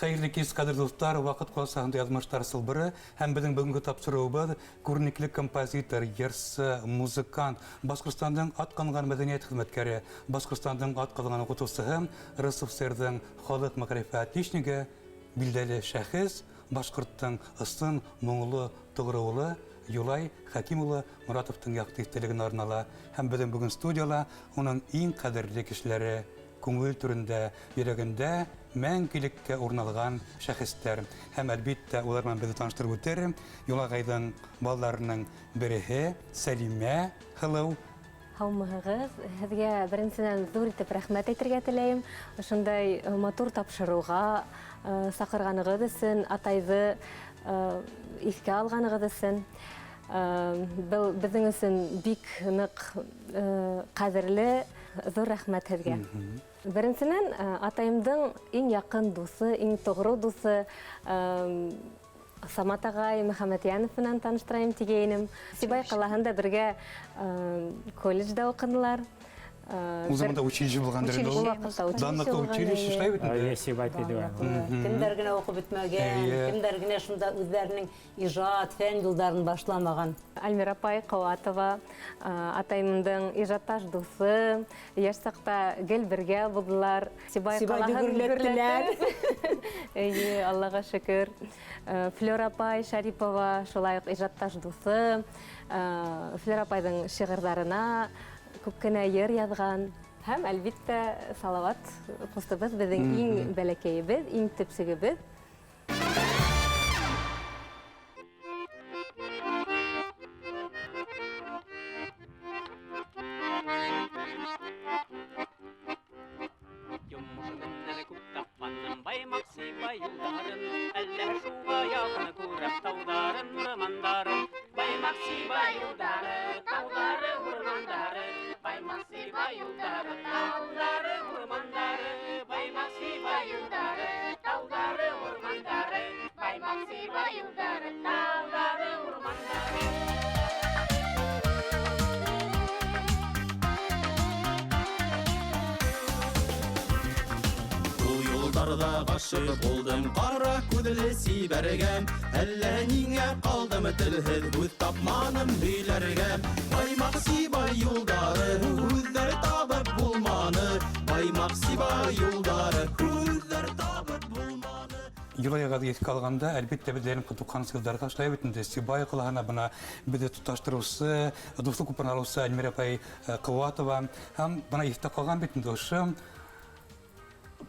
Хәерле кич, кадерле достар, вакыт классында язмыштар сылбыры, һәм безнең бүгенге тапшыруыбыз күренекле композитор, йырчы, музыкант, Башкортстанның атказанган мәдәният хезмәткәре, Башкортстанның атказанган укытучысы, РСФСРның халык мәгърифәт отличнигы, билдәле шәхес, Башкорттың ысын, моңлы, тугры улы Юлай Хәкимулы Моратовтың якты истәлеген арнала, һәм безнең бүген студияла уның иң кадерле кешеләре, күңел түрендә, йөрәгендә мәңгелеккә урналган шәхестәр. Һәм әлбиттә улар белән безне таныштырып үтәр. Юлагайның балаларының береһе Сәлимә. Hello. Һаумыгыз, һезгә беренчедән зур итеп рәхмәт әйтергә теләйм. Шундай матур тапшыруга сакырганыгыз өчен, атайны искә алганыгыз өчен. Бу безнең өчен бик нык кадерле зур рәхмәт һезгә. Беренчедән атайымның иң якын дусы, иң тогры дусы Самат агай Мөхәммәтьянов белән таныштырайым дигәнем. Сибай калаһында бергә колледжда укыдылар. Ул заманда училище булгандыр инде. Данлыклы училище эшләй бит инде. Сибай диде. Кемдер генә укып бетмәгән, кемдер генә шунда үзләренең иҗат, фән юлларын башламаган. Альмира апай Каватова, атайымның иҗатташ дусы, яшь сакта гел бергә булдылар. Сибай калаһын гөрләттеләр. Аллага шөкер. Флора апай Шарипова, шулай ук иҗатташ дусы. Флора апайның шигырьләренә күп кенә йыр язган. Һәм әлбиттә Салават кустыбыз безнең иң бәләкәебез, иң төпсегебез. Гашык булдым кара күҙле сибәргә, әллә ниңә калдым телһеҙ һүҙ тапманым һөйләргә. Баймак Сибай юлдары һүҙҙәр табып булманы, Баймак Сибай юлдары һүҙҙәр табып булманы. Юлайга еске алганда, әлбиттә безләрнең кутуккан сүзләргә эшләй бит инде. Сибай калаһына бына безне тоташтыручы, дуслык купырналучы Альмира апай Каватова һәм бына есте калган бит инде ошо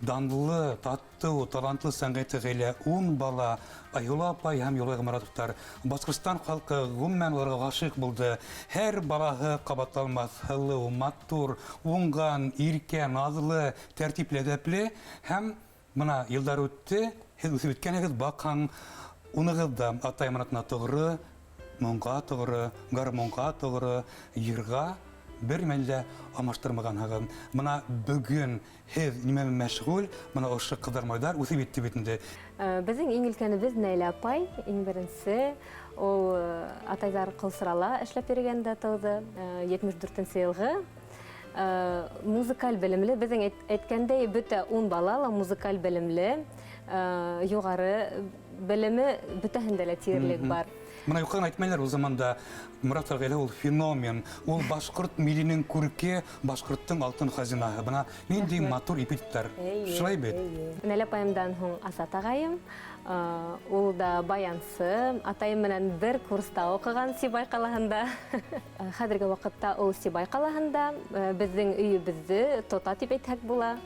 данлы, татлы, талантлы сәнгать гаилә 10 бала, Аюла апай һәм Юлай Моратовтар. Башкортстан халкы гомумән уларга гашык булды. Һәр балаһы кабатланмас, хыллы, матур, уңган, иркә, назлы, тәртипле, әдәпле һәм бына еллар үтте, һез үткәнегез бакан, уныгызда атай Моратна тугры, моңга тугры, гармонга тугры, йырга бер мәлдә амаштырмаган һәм моны бүген һез нимә мәшгуль, моны ошы кыздармайдар үсеп итте бит инде. Безнең иң өлкәнебез Нәйлә апай, иң беренче, ул атайлар кылсырала эшләп йөргәндә тауды, 74нче елгы. Музыкаль белемле, безнең әйткәндәй бөтә 10 балала музыкаль белемле, югары белеме бөтәһендә лә тиерлек бар. Мына юкын әйтмәләр ул заманда Мурат гаилә ул феномен, ул башкорт миленең күрке, башкорттың алтын хазинаһы. Бына нинди матур эпитетлар. Шулай бит. Нәлә апайымдан һуң Асат агайым, ул да баянсы, атайым менән бер курста укыган Сибай калаһында. Хәзерге вакытта ул Сибай калаһында, безнең өйебезне тота дип әйтһәк була,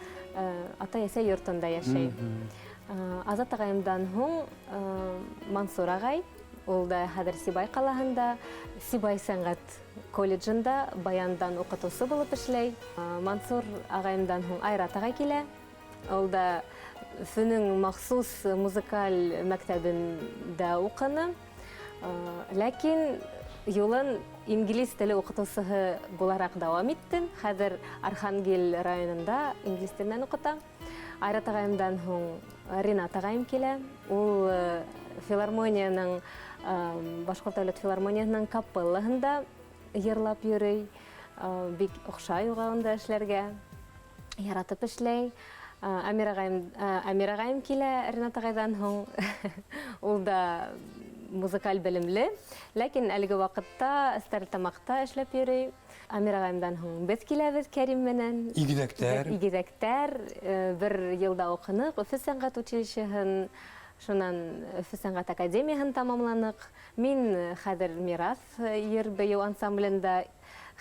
атай-әсә йортында яшәй. Азат агайымдан һуң Мансур агай, ул да хәзер Сибай калаһында, Сибай сәнгать колледжында баяндан укытучы булып эшләй. Мансур агайымдан һуң Айрат агай килә. Ул да фөнең махсус музыкаль мәктәбендә укыны. Ләкин юлын инглиз теле укытучысы буларак дәвам итте. Хәзер Архангель районында инглиз теленнән укыта. Айрат агайымдан һуң Ринат агайым килә. Ул филармонияның Башкорт дәүләт филармонияның капеллаһында йырлап йөрөй, бик охшай уга анда эшләргә, яратып эшләй. Амирағайым килә Ренат ағайдан һуң. Ул да музыкаль белемле, ләкин әлеге вакытта Стәрлетамакта эшләп йөри. Амирағайымдан һуң без киләбез Кәрим менән. Игезәктәр. Бер елда укынык, Өфе сәнгать училищеһын, шунан Өфе сәнгать академияһын тамамланык. Мин хәзер Мирас йыр-бию ансамблендә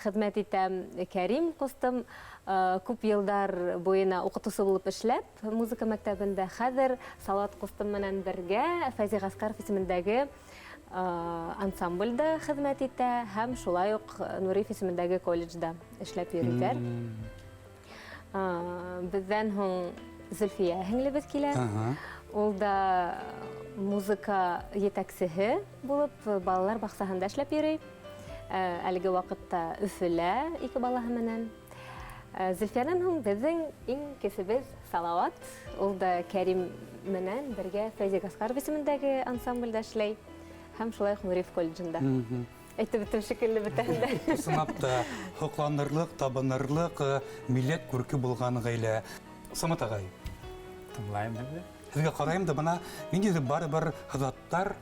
хезмәт итәм. Кәрим кустым күп елдар буена укытучы булып эшләп, музыка мәктәбендә. Хәзер Салават кустым менән бергә Фәйзи Гаскаров исемендәге ансамбльдә хезмәт итә һәм шулай ук Нуриев исемендәге колледжда эшләп йөриләр. Бездән һуң Зөлфия һеңлебез килә. Ул да музыка етәкчеһе булып балалар баксаһында эшләп йөри. Әлеге вакытта Өфөлә 2 балаһы менән. Зөлфиянан һуң безнең иң кесебез Салават. Ул да Кәрим менән бергә Фәйзи Гаскаров исемендәге ансамбльдә эшләй. Һәм шулай ук Нуриев колледжында. Әйтеп беттем шикелле бөтәһендә. Сынапта хокланырлык, табынырлык, милләт күрке булган гаилә. Самат агай. Тыңлайым дип. Сезгә карайым да бана ниндидер барыбер хазаттар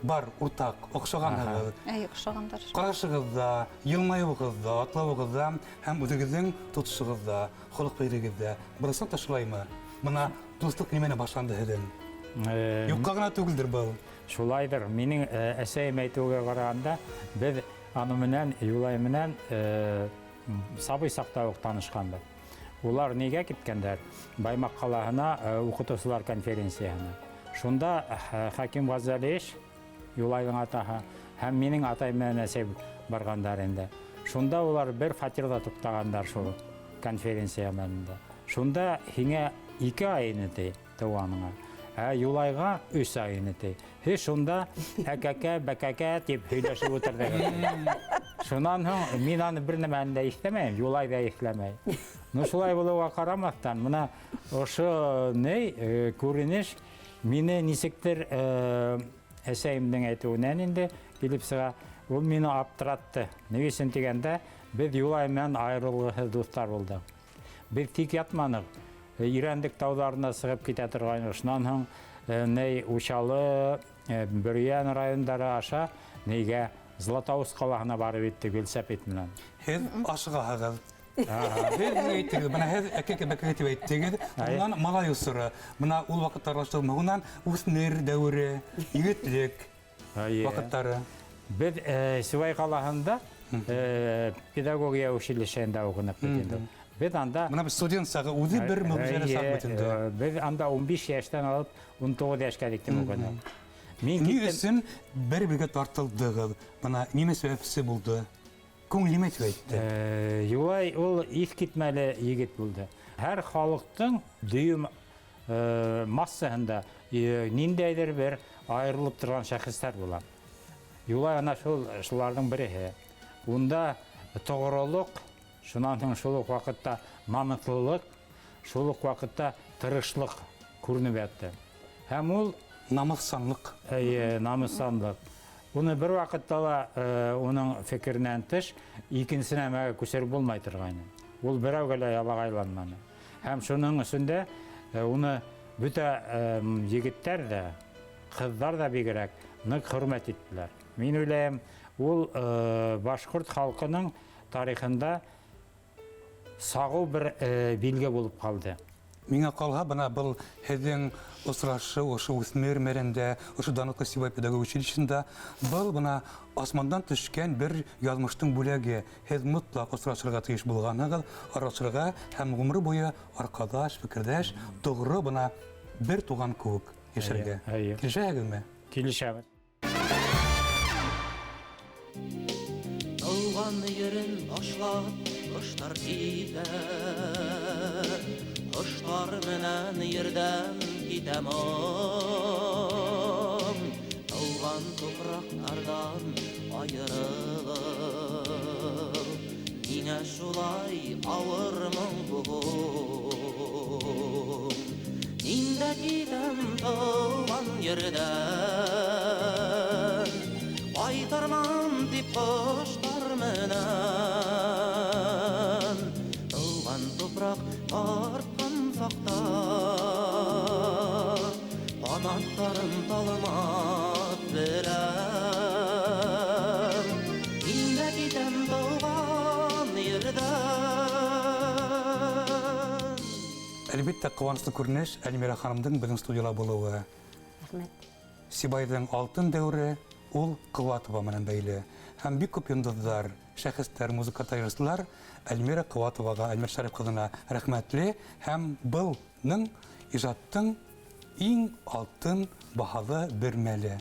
бар, уртак, охшаганнар. Охшагандар. Карашыгызда, елмаюгызда, атлавыгызда һәм үзегезнең тотышыгызда, холык бәйрегездә бурысын ташлаймы? Бына дуслык неменә башланды һеҙҙең? Юкка гына түгелдер был. Шулайдыр. Минең әсәйем әйтүгә караганда, без аны менән, Юлай менән сабый сакта ук танышканбыз. Улар нигә киткәндәр? Баймак калаһына укытучылар конференциясына. Шунда Хаким Газалиевич, Юлайның атаһы, һәм минең атай менән әсәй баргандар инде. Шунда улар бер фатирда туктагандар шул конференция мәлендә. Шунда һиңә 2 ай инде тыуаныңа. Юлайга 3 ай инде. Шунда әкәкә, бәкәкә дип һөйләшеп утырдык. Шунан һуң мин аны бер нәмәне дә ишетмәйм, Юлай да ишетмәй. Ну шулай булуга карамастан, мына ошо күренеш мине нисектер әсәйемнең әйтүеннән инде килеп сыга. Ул мине аптыратты. Ни өчен дигәндә, без Юлай менән айрылгысыз дуслар булдык. Без тик ятманык. Ирәндек таударына сыгып китә торган. Шунан һуң Учалы, Бөрьян райондары аша нигә Златоуст калаһына барып иттек велосипед менән. Һеҙ ашыгаһығыҙ. Һеҙ әйттегеҙ, бына һеҙ әкәкә-бәкәкә тип әйттегеҙ. Унан малай осоро. Бына ул ваҡыттар башланмай. Унан үҫмер дәүере, егетлек ваҡыттары. Без Сибай калаһында педагогия училищеһында уҡыныҡ бит инде. Без анда Бына студент сағы үҙе бер мөғжизәле саҡ бит инде. Без анда 15 йәштән алып 19 йәшкә тиктем уҡыным. Ни өсөн бер-бергә тартылдығыҙ? Бына нимә сәбәпсе булды? Күңелемә тип әйтте. Юлай ул иҫ китмәле егет булды. Һәр халыҡтың дөйөм массаһында ниндәйҙер бер айырылып торған шәхестәр була. Юлай ана шуларҙың береһе. Унда тоғролоҡ, шунан һуң шул уҡ ваҡытта намыҫлылыҡ, шул уҡ ваҡытта тырышлыҡ күренеп ятты. Һәм ул намыҫсанлыҡ. Намыҫсанлыҡ. Уны бер ваҡытта ла уның фекеренән тыш икенсе нәмәгә күсереп булмай торғайны. Ул берәүгә лә ялағайланманы. Һәм шуның өсөндә уны бөтә егеттәр дә, ҡыҙҙар да бигерәк ныҡ хөрмәт иттеләр. Мин уйлайым, ул башҡорт халҡының тарихында сағыу бер билге булып ҡалды. Миңә ҡалһа, бына был һеҙҙең осрашы, ошо үҫмер мәлендә, ошо данлыҡлы Сибай педагогия училищеһында, был бына асмандан төшкән бер яҙмыштың бүләге. Һеҙ мотлаҡ осрашырға тейеш булғанһығыҙ, аралашырға һәм ғүмер буйы арҡаҙаш, фекерҙәш, тоғро бына бер туған кеүек йәшәргә. Килешәһегеҙме? Килешәбеҙ. Тауған ерен ашлап, ҡоштар китә. Ҡоштар менән ерҙән китәм. Тауған тупраҡтарҙан айырылып, ниңә шулай ауырмын бүген? Ниндә китәм тауған ерҙән, ҡайтармам дип ҡоштар менән. Тауған тупраҡ артҡан саҡта Әлбәттә, куанычлы күренеш Әлмира ханымның бүген студияда булуы. Рәхмәт. Сибайдың алтын дәүре ул Кылатова менән бәйле. Һәм бик күп йондызлар, шәхестәр, музыка тайырчылар Әлмира Кылатовага, Әлмир Шәриф кызына рәхмәтле һәм булның иҗаттың иң алтын баһалы бер мәле.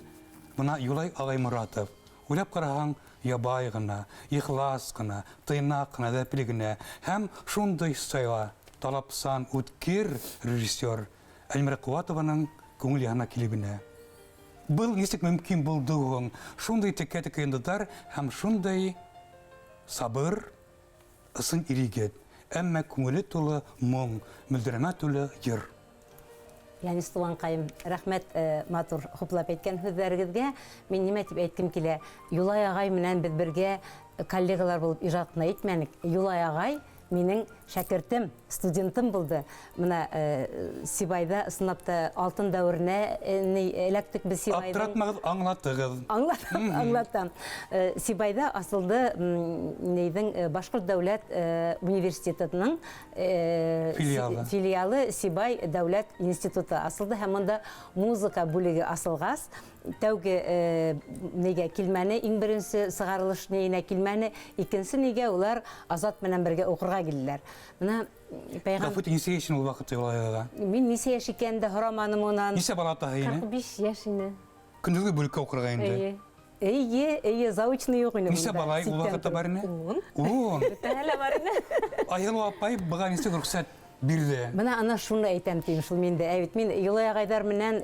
Бuna Юлай Агай Моратов. Уйлап караһаң, ябай гына, ихлас гына, тыйнак гына, дәпле генә һәм шундый сайла талапсан үткер режиссер Әлмира Кылатованың күңел янына килеп инә. Был ничек мөмкин булды ул? Шундый текә-текә йондызлар һәм шундый сабыр, ысын иригет, әмма күңеле тулы моң, мөлдерәмә тулы йыр. Яни Стуанкайым, рәхмәт матур хуплап әйткән һүзләрегезгә. Мин нимә дип әйткем килә? Юлай агай менән без бергә коллегалар булып иҗатны әйтмәник. Юлай агай минең шәкертем, студентым булды. Менә Сибайда сынапта алтын дәүренә эләктек без Сибайда. Аптыратмагыз, аңлатыгыз. Аңлатам. Сибайда асылды нейдің Башкорт дәүләт университетының филиалы Сибай дәүләт институты асылды һәм монда музыка бүлеге асылгас. Тәүге нигә килмәне, иң беренче сыгарылыш нигә килмәне, икенче нигә улар Азат менән бергә укырга килделәр. Менә пәйгамбәр Гафут инсейшн ул вакытта Юлайга. Мин нисә яшь икәнде һораманым унан. Нисә бала таһыйны? 45 яшь ине. Көндезге бүлеккә укырга инде. Әйе, заочный юк инде. Нисә бала ул вакытта бар ине? 10. Тәһәлә бар ине. Айгыл апай буга нисә рөхсәт бирде? Менә ана шуны әйтәм тием шул миндә. Әйт, мин Юлай агайдар менән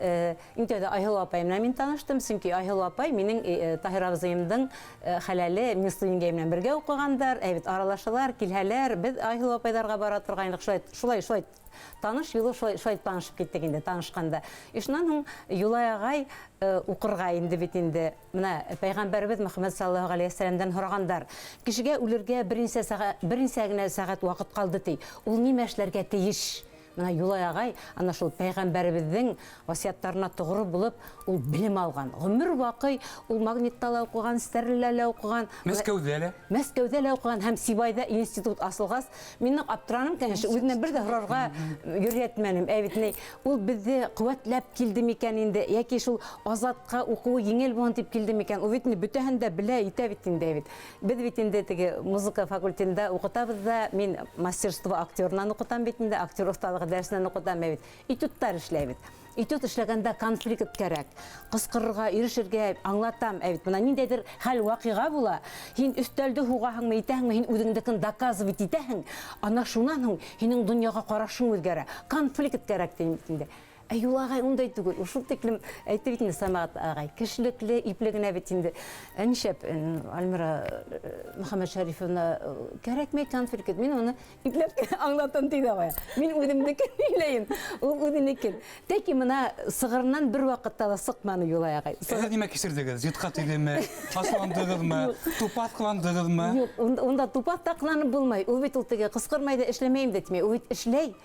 интәдә Айгыл апай менән мин таныштым, чөнки Айгыл апай минең Таһир абзыемның хәләле Мистуингә менән бергә укыгандар. Әйт, аралашалар, килһәләр, без Айгыл апайдарга бара торгайнык, шулай таныш юлы шулай танышып киттек инде, танышканда. Ишнан Юлай агай укырга инде бит инде. Менә Пәйгамбәрбез Мөхәммәд саллаллаһу алейһи ва сәлламдан һорагандар. Кешегә үлергә берничә генә сәгать вакыт калды ди. Ул нимә эшләргә тиеш? Менә Юлай агай ана шул Пәйгамбәрбезнең васияттарына тугры булып, ул билем алган. Гомер вакый ул Магниттала укыган, Стәрлеләлә укыган, Мәскәүдә лә укыган һәм Сибайда институт асылгас, мине аптыраным, конечно, үзенә бер дә һорарга йөрәтмәнем. Әйтне, ул безне куәтләп килде микән инде, яки шул Азатка укуы еңел булган дип килде микән? Ул бит бөтәһен дә белә, итә бит инде бит. Без бит инде теге музыка факультетында укытабыз да, мин мастерство актернан укытам бит инде, актер осталыгы дәресеннән укытам бит. Этюдтар эшләй бит. Этюд эшләгәндә конфликт кирәк. Кыскырырга, ирешергә аңлатам. Әйт, менә ниндәйдер хәл вакыйга була. Һин өстәлдә хугаһыңмы, итәһеңме, һин үзеңдәкен доказывать итәһең. Ана шуннан һуң һинең дөньяга карашың үзгәрә. Конфликт кирәк димәк. Юлай агай ундай түгел. Ушул тиклем әйтте бит инде Самат агай. Кешелекле, иплегенә бит инде. Әншәп Әлмира Мөхәммәд Шәрифовна кирәкме конфликт? Мин аны ипләп аңлатам диде агай. Мин үземнеке иләйм. Ул үзенеке. Тәки менә сыгырнан бер вакытта да сыкманы Юлай агай. Нимә кисердегез? Җитка тидеме? Асландыгызмы? Тупат кыландыгызмы? Юк, онда тупат такланып булмай. Ул бит ул теге кыскырмай да эшләмәйм дитми. Ул бит эшләй.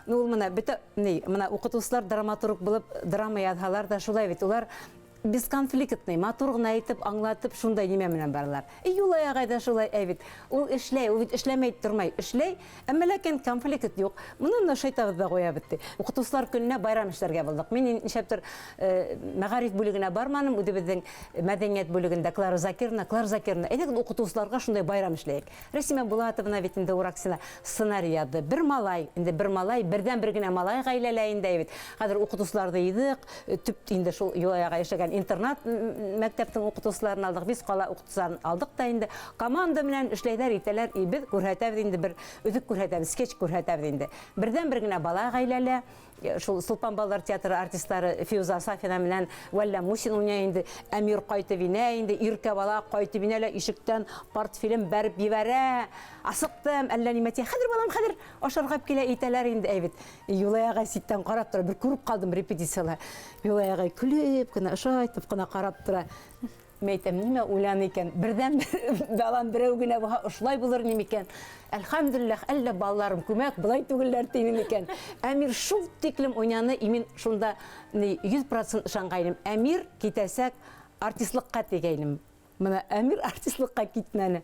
Ул менә бит менә укытучылар драматург булып драма язалар да шулай бит. Улар бесконфликтный, матур гына әйтеп, аңлатып, шундай нимә менән барлар. Юлай агай да шулай әйбит. Ул эшләй, ул бит эшләмәй тормай, эшләй, әмма ләкин конфликт юк. Моны шайтабыз да куя битте. Укытучылар көненә байрам эшләргә булдык. Мин нишәптер мәгариф бүлегенә барманым, үзебезнең мәдәният бүлегендә Клара Закирна, әйдәк укытучыларга шундай байрам эшләйек. Рәсимә Булатовна бит инде ураксына сценарий язды. Бер малай, бердән бер генә малай гаиләлә инде бит. Хәзер укытучыларда идек, төп инде шул Юлай агай эшләгән интернат мәктәптең укытучыларын алдык, без кала укытучыларын алдык та инде. Команда белән эшләйләр, итәләр, без күрһәтәбез инде бер үзек күрһәтәбез, скетч күрһәтәбез инде. Бердән бер генә бала гаиләле, шул Сулпан балалар театры артистлары Фиуза Сафина белән Валля Мусин уйный инде, Әмир кайтып инә инде, Иркә бала кайтып инәләр, ишектән портфелем бәреп җибәрә. Асыктым, әллә нимәтә, хәзер балам, хәзер ашарга килә итәләр инде, әйбит. Юлай агай ситтән карап тора, бер күреп калдым репетициялар. Юлай агай көлеп кенә, шайтып кына карап тора. Мәйтәм, нимә уйлан икән? Бердән балам берәү генә була, ошлай булыр нимә икән? Әлхәмдүлилләх, әллә балаларым күмәк, булай түгелләр тимен икән. Әмир шул тиклем уйнаны, имин шунда 100% ышангайным. Әмир китәсәк артистлыкка тигәйнем. Менә Әмир артистлыкка китмәне.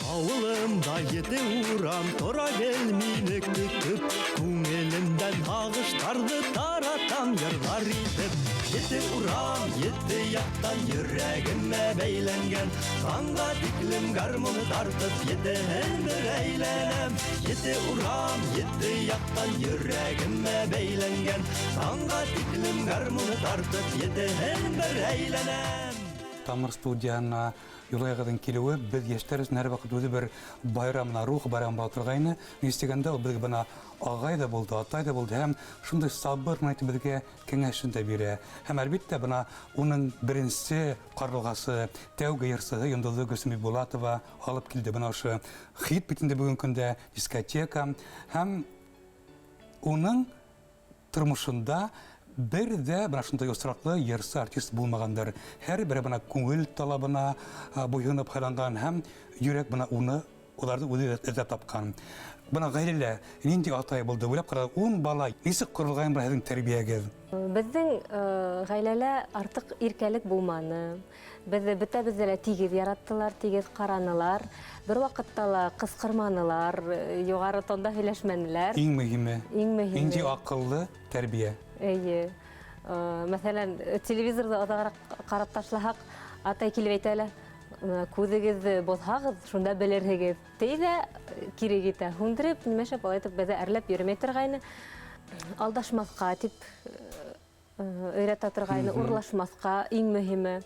Ауылымда еті урам тора келмеймек күтіп, көңілімден ағыштарды таратам йырлар етіп. Еті урам, еті яқтан жүрегіме бейленген, таңға тиклім гармоны тартып, етіхін бір әйленем. Еті урам, еті яқтан жүрегіме бейленген, таңға тиклім гармоны тартып, етіхін бір әйленем. Тамыр студияна Юлайғадың келуі біз ештеріз нәр вақыт өзі бір байрамына, рух байрамға отырғайны. Нестегенде ол бізге бана ағай да болды, атай да болды. Әм шындай сабыр мұнайты бізге кеңешін де бере. Әм әлбетте бана оның бірінші қарылғасы, тәуге ерсігі, Йондылы Гүлсімей Болатова алып келді. Бана ұшы хит бітінде бүгін күнде дискотека. Әм оның тұрмышында бір де шындай осыраклы ерсі артист болмағандар. Әр бірі көңіл талабына бойынып қайланған, һәм жүрек оларды өзі әзіп тапқан. Ғайлелі, нендей атай болды, ойлап қарады, 10 бала, несі құрылғайын бір әдің тәрбиеге? Біздің ғайлелі артық иркәлік болманы. Бізді тегіз яраттылар, тегіз қаранылар. Бір вақыттала қысқырманылар, жоғары тонда сөйләшмәнілер. Ең мүхімі, нендей ақыллы тәрбие? Әйе. Мәсәлән, телевизорда адағырақ қарап ташлахақ, атай келіп әйтәлі, көзігізді бозғағыз, шында білерігіз. Тейді керек еті хүндіріп, немешіп, алайтып, бәзі әрләп йөрмей тұрғайны. Алдашмасқа, тип, өйрәт атырғайны, ұрлашмасқа, ең мүхімі.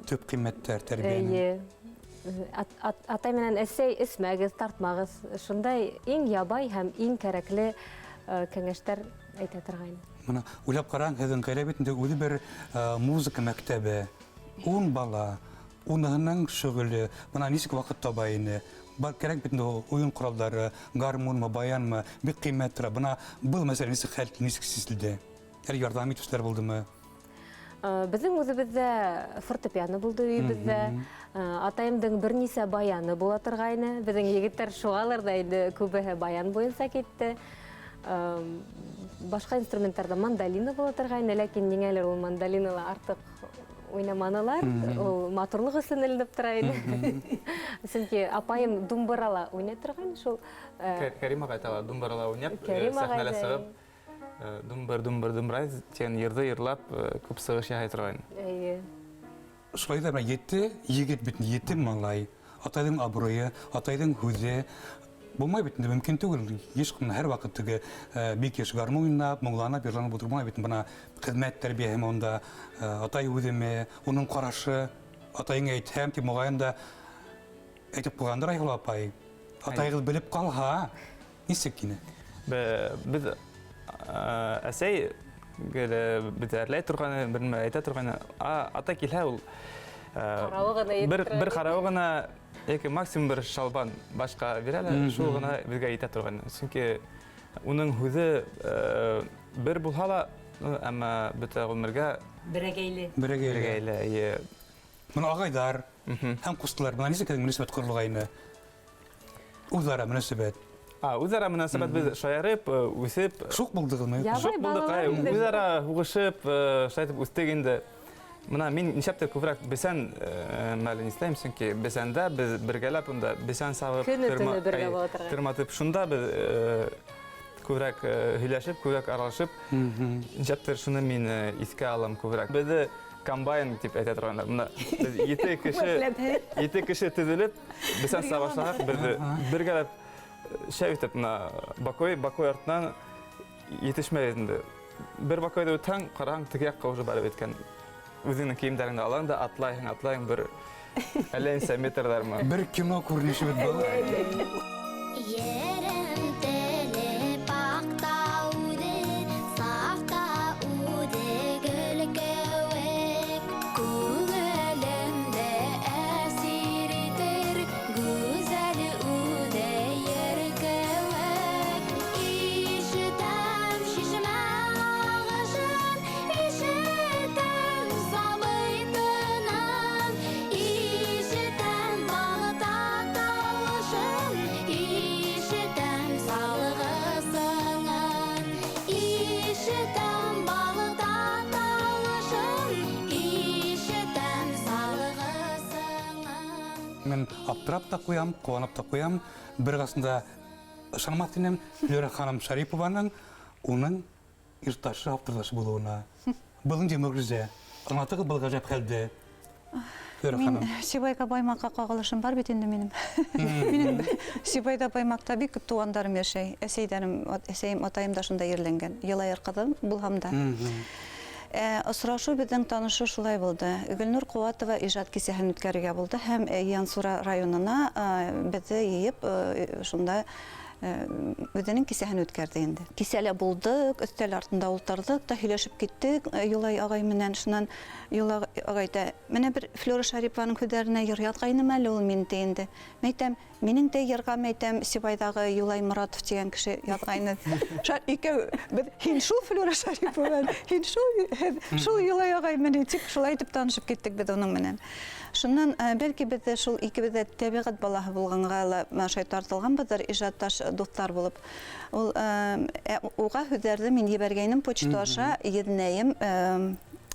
Төп қиметтер тәрбиені. Атай менен әсей ісмәгіз, тартмағыз. Шындай ең ябай һәм ең кәрәклі кәңештер әйтә тұрғайны. Мына ойлап қараң, һеҙҙең ғаилә битендә үҙе бер музыка мәктәбе, 10 бала, уныһының шөғөлө, мына нисек ваҡыт таба ине. Кәрәк битендә уйын ҡоралдары, гармунмы, баянмы, бик ҡиммәтле. Бына был мәсьәлә нисек сизелде? Әле ярҙам итеүселәр булдымы? Біздің өзімізде фортепиано болды үйімізде. Атайымдың бір нисә баяны бола тұрғайны. Біздің егеттер шуғаларда енді көбі баян бойынса кетті. Башқа инструменттарда мандалина бола тұрғайны, ләкин еңәлер ол мандалинала артық ойнаманылар. Ол матурлық үшін ілініп тұрайны. Сөнки апайым думбырала ойнай тұрғайны. Кәрим ағай тала думбырала ойнап, сәхнәлә сығып, думбыр тен ерді ерлап, көп сығыш яғай тұрғайны. Шулай да етті, егет бітін, еті малай, атайдың абыройы, атайдың хүзе, болмай бітінде мүмкін түгіл. Ешқын әр вақыттығы бек еш гармон ойнап, мұңланап, ержанып отырып, болмай бітін. Бұна қызмет тәрбиеме онда атай өдеме, оның қарашы, атайың әйтем, тем оғайында әйтіп бұғандар айғыл апай. Атайғыз біліп қалға, несек кейіне? Біз әсәй бітәрләй тұрғаны, бірінмі әйті тұрғаны, ата келі ол бір қарауы ғана, максимум бір шалбан башқа берәлі, шул ғана бізге әйті тұрғаны. Сүнке оның хүзі бір бұлғала, әмі біті ғылмырға бірегейлі. Мұны ағайдар, һәм құстылар, мұна несі кәдің мүнесібет құрылғайны? Ұзара мүнесібет? Үзара мөнәсәбәт біз шаярып, үсіп... Шуқ болдығыз ма? Шуқ болдық, үзара ұғышып, шайтып үстек енді. Мұна мен нешәптер көбірек бесән мәлін істейм, сүнки бесәнді біз біргелеп, бесән сағып, тырматып, шында біз көбірек хүләшіп, көбірек аралашып, нешәптер шуны мен иске алам көбірек. Бізді комбайн деп әйте тұрғандар. Мұна еті кіші тізіліп, бесән сағашлағақ, біргелеп шәйтіп, бакой артынан етішмәйдіңді. Бір бакойды өтәң, қараң тігек қаужы бәрі беткен. Өзіңнің кейімдеріңді алаң да атлайың бір әлейін сәметердар ма? Бір кино көрініші бет бұл. аптырап та куям, куанып та куям. Бер касында ышанмак динем Флюра ханым Шарипованың уның ирташы аптырдашы булуына. Булын демөгрүзе. Аңлатыгы был гаҗәп хәлдә. Флюра ханым. Сибайга баймакка кагылышым бар бит инде минем. Минем Сибайда баймакта бик күп тугандарым яшәй. Әсәйем, атайым да шунда ерленгән. Елайыр кызым булһамда. Осрашу безнең танышу шулай булды. Гөлнур Куатова иҗат кисәһен үткәрергә булды һәм Янсура районына безне йыеп шунда үзенең кисәһен үткәрде инде. Кисәлә булдык, өстәл артында утырдык та һөйләшеп киттек Юлай агай менән. Шуннан Юлай агай да менә бер Флюра Шарипованың хүдәренә йыр язгайным әле ул мин инде. Мәйтәм, минең дә йырга мәйтәм Сибайдагы Юлай Моратов дигән кеше язгайны. Шат икәү һин шул Флюра Шарипова, һин шул Юлай агай менә тип шулай итеп танышып киттек без аның менән. Шуннан бәлки без шул икебез дә табигать балаһы булганга шай тартылганбыдыр, иҗатташ достар булып. Ул уга хүдәрде мин ебәргәнем почта аша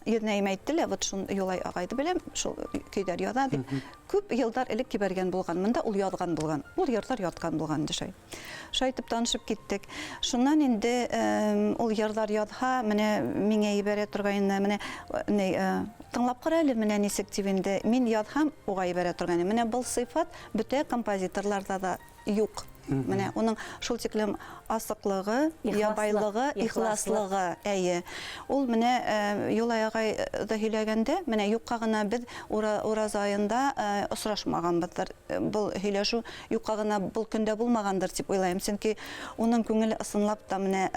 Йеднәйем әйттеләр, вот шул Юлай агайды беләм, шул көйдәр яза дип. Күп елдар элек кибәргән булган, монда ул язган булган. Ул йырдар яткан булган ди шай. Шай итеп танышып киттек. Шуннан инде ул йырдар язха, менә миңа ибәрә торгайны, менә тыңлап кара әле менә нисек дигәндә, мин язһам, уга ибәрә торганы. Менә бу сыйфат бөтә композиторларда да юк. Менә уның шул тиклем асыклыгы, ябайлыгы, ихласлыгы, әйе. Ул менә Юлай агай да һөйләгәндә, менә юкка гына без Ураза аенда осрашмаганбыздыр. Бу һөйләшү юкка гына бу көндә булмагандыр дип уйлыйм. Чөнки уның күңеле ысынлап та менә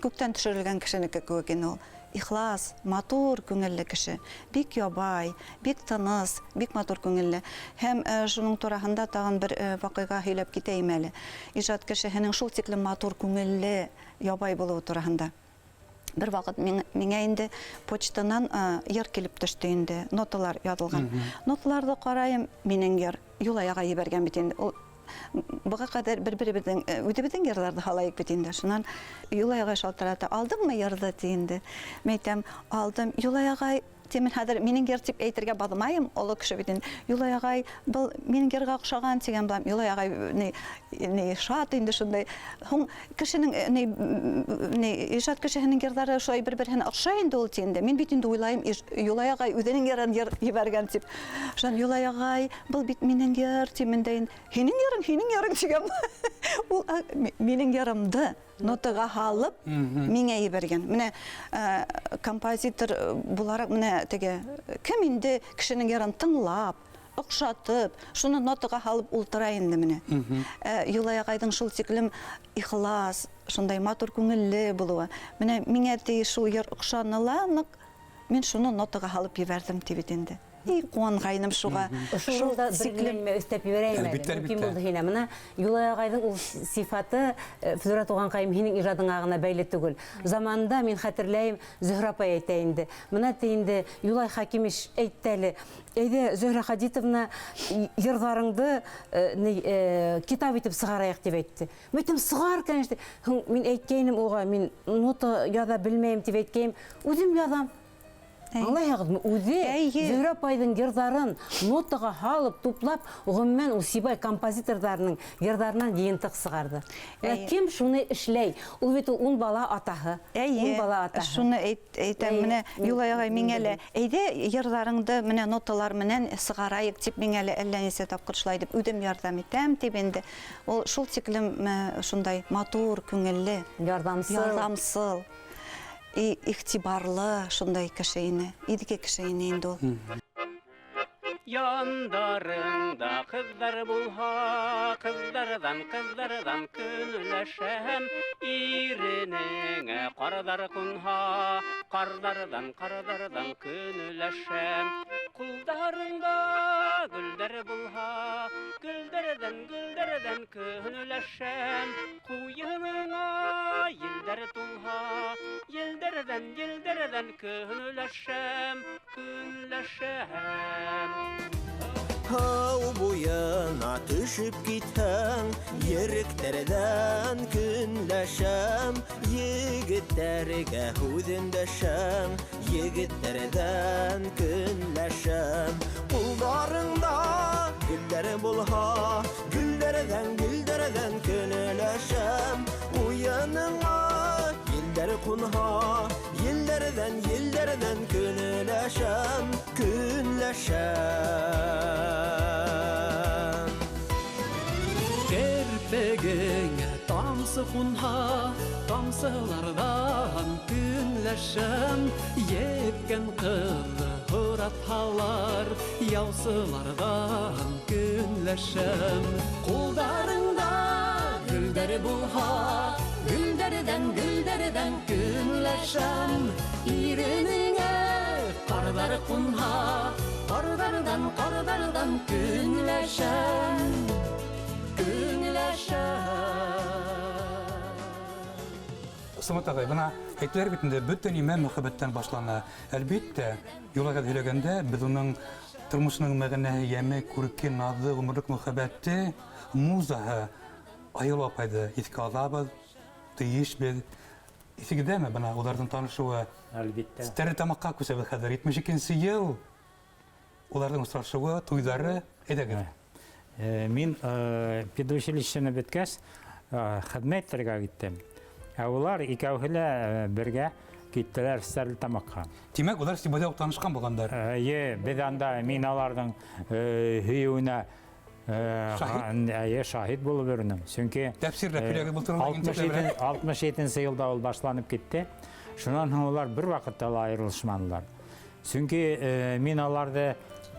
күктән төшерелгән кешенеке кебек ул. Ихлас, матур күңелле кеше, бик ябай, бик тыныс, бик матур күңелле. Һәм шуның турасында тагын бер вакыйга һөйләп китәйм әле. Иҗат кешеһенең шул тиклем матур күңелле, ябай булуы турасында. Бер вакыт миңа инде почтадан йыр килеп төште инде, ноталар язылган. Ноталарда карайым, минең йыр Юлай агай ебәргән бит инде. Буга кадәр бер-беребезнең үтебезнең йырларда халайык бит инде. Шуннан Юлай агай шалтырата, алдыңмы йырды инде. Мәйтәм, алдым. Юлай агай Мен хәзер минең йыр дип әйтергә бадмайым, олы кеше бит инде. Юлай агай, бу минең йырга охшаган дигән булам. Юлай агай не шат инде шундай. Һуң кешенең иҗат кешенең йырлары шулай бер-беренә охшай инде ул инде. Мин бит инде уйлайм, Юлай агай үзенең йырын ебәргән дип. Шуннан Юлай агай, бу бит минең йыр димендәй. Һинең йырың дигән. Ул минең йырымды нотага халып миңа ебәргән. Менә композитор буларак менә теге кем инде кешенең ярын тыңлап, охшатып, шуны нотага халып ултыра инде менә. Юлай агайдың шул тиклем ихлас, шундай матур күңелле булуы. Менә миңа шул йыр охшаныла, мин шуны нотага халып ебәрдем дип инде. Куангайным шуга. Шулда бер өстәп ибәрәйем. Мөмкин булды һинә. Менә Юлай агайдың ул сифаты Флюра туганкайым һинең иҗатыңа гына бәйле түгел. Заманында мин хәтерләйм, Зөһрә апа әйтә инде. Менә инде Юлай Хакимиш әйтте әле. Әйдә, Зөһрә Хадитовна йырларыңды китап итеп сыгарайык дип әйтте. Мәйтәм, сыгар, конечно. Мин әйткәйнем уга, мин нота яза белмәйм дип әйткәйм. Үзем язам. Аңлайһығыҙмы, үҙе Зөһрә апайҙың йырҙарын нотаға һалып, туплап, ғөмүмән ул Сибай композиторҙарының йырҙарынан йыйынтыҡ сығарҙы. Кем шуны эшләй? Ул бит ун бала атаһы. Шуны әйтәм, менә Юлай агай миңә лә, әйҙә йырҙарыңды менә ноталар менән сығарайыҡ тип миңә лә әллә нисә тапҡыр шулай дип үҙем ярҙам итәм тип инде. Ул шул тиклем шундай матур, күңелле, ярҙамсыл. Ихтибарлы шундай кеше ине, идеге кеше ине инде ул. Яндарыңда кыздар булһа, кыздардан көнләшәм, иренеңә кардар кунһа, кардардан көнләшәм. Кулдарыңда гөлдәр булһа, гөлдәрдән көнләшәм, куйыныңа елдәр тулһа, елдәрдән көнләшәм. Һау буена төшөп китһәң, еректәрдән көнләшәм, егеттәргә һүҙендәшәм, егеттәрдән көнләшәм. Кулдарыңда gülleri bulha güllerden könüleşem uyanına gülleri kunha yıllardan könüleşem Kerpegenge tamsı kunha, tamsılardan günleşem Yetken kızı hıratalar, yavsılardan günleşem Kuldarında gülleri bulha, güllerden günleşem İrinine karları kunha, karlardan günleşem Самат ағай, бұна әйтілер бетінде бүттен имен мұхаббеттен башлана. Әлбетте, юлаға сөйлегенде біз оның тұрмысының мәғінәһі яме, күрікке, назы, ғұмырлық мұхаббетті, музаһы, айыл апайды еске алабыз, тыйыш біз. Есігіде ме бұна олардың танышуы? Әлбетте. Тәрі тамаққа көсәбіз қазір. 72-ші ел олардың ұсырашуы, туйдары едегіз. Мин педучилищені біткәс, хәдмәйттерге киттем. Олар икәүһелә бергә киттеләр стәрле тамаққа. Демәк, олар Сибайда ук танышқан болғандар. Без анда мин аларның һөюенә шаһит булып йөрдем. Чөнки Тәфсирләп һөйләгән бултырга 67 елда ул башланып китте. Шуннан һоң олар бер вакытта аерылышмадылар. Чөнки мин аларды